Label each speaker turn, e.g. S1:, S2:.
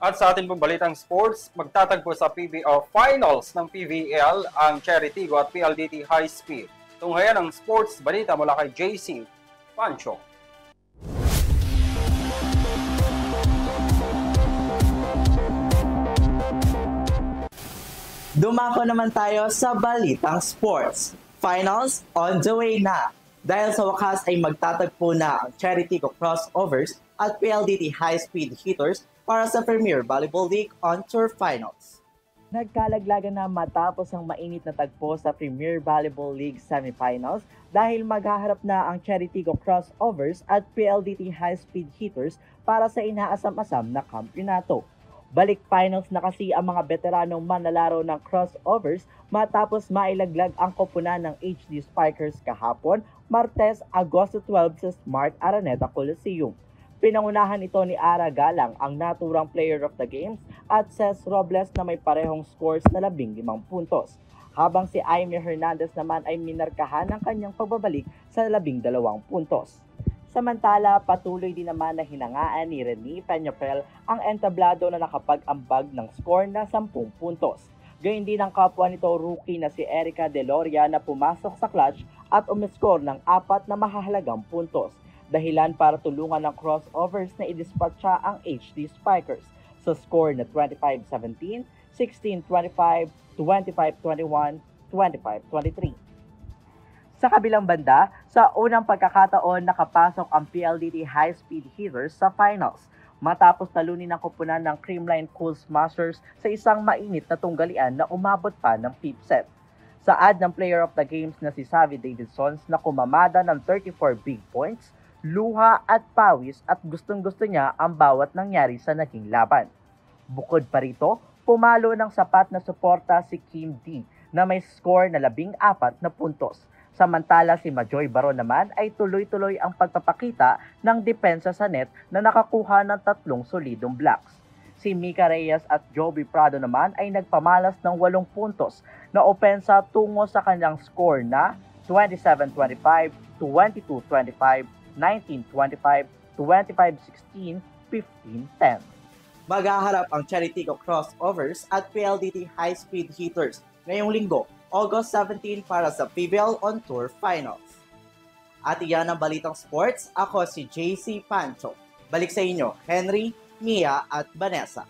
S1: At sa ating pong balitang sports, magtatagpo sa PBL Finals ng PVL ang Cherry Tigo at PLDT High Speed. Tunghayan ang sports balita mula kay JC Pancho.
S2: Dumako naman tayo sa balitang sports. Finals on the way na. Dahil sa wakas ay magtatagpo na ang Cherry Tigo Crossovers at PLDT High Speed Hitters para sa Premier Volleyball League on Tour Finals. Nagkalaglagan na matapos ang mainit na tagpo sa Premier Volleyball League semifinals dahil maghaharap na ang Cherry Tigo Crossovers at PLDT High Speed Hitters para sa inaasam-asam na kampyonato. Balik finals na kasi ang mga veteranong manlalaro ng crossovers matapos mailaglag ang koponan ng HD Spikers kahapon, Martes, Agosto 12 sa Smart Araneta Coliseum. Pinangunahan ito ni Ara Galang, ang naturang player of the games, at Cez Robles na may parehong scores na 15 puntos. Habang si Aimee Hernandez naman ay minarkahan ng kanyang pagbabalik sa 12 puntos. Samantala, patuloy din naman na hinangaan ni Rene Peñafel ang entablado na nakapag-ambag ng score na 10 puntos. Gayun din ang kapwa nito rookie na si Erica Deloria na pumasok sa clutch at umiscore ng 4 na mahahalagang puntos. Dahilan para tulungan ng crossovers na idispatcha ang HD Spikers sa score na 25-17, 16-25, 25-21, 25-23. Sa kabilang banda, sa unang pagkakataon nakapasok ang PLDT High Speed Hitters sa finals matapos talunin ng koponan ng Creamline Cool Smashers sa isang mainit na tunggalian na umabot pa ng 5th set. Saad ng player of the games na si Savvy Davidson na kumamada ng 34 big points, luha at pawis at gustong-gusto niya ang bawat nangyari sa naging laban. Bukod pa rito, pumalo ng sapat na suporta si Kim D na may score na 14 na puntos. Samantala si Majoy Baron naman ay tuloy-tuloy ang pagpapakita ng depensa sa net na nakakuha ng 3 solidong blocks. Si Mika Reyes at Joby Prado naman ay nagpamalas ng 8 puntos na opensa tungo sa kanyang score na 27-25, 22-25, 19-25, 25-16, 15-10. Maghaharap ang Cherry Tigo Crossovers at PLDT High Speed Hitters ngayong linggo, August 17 para sa PBL on Tour Finals. At iyan ang balitang sports. Ako si JC Pancho. Balik sa inyo, Henry, Mia at Vanessa.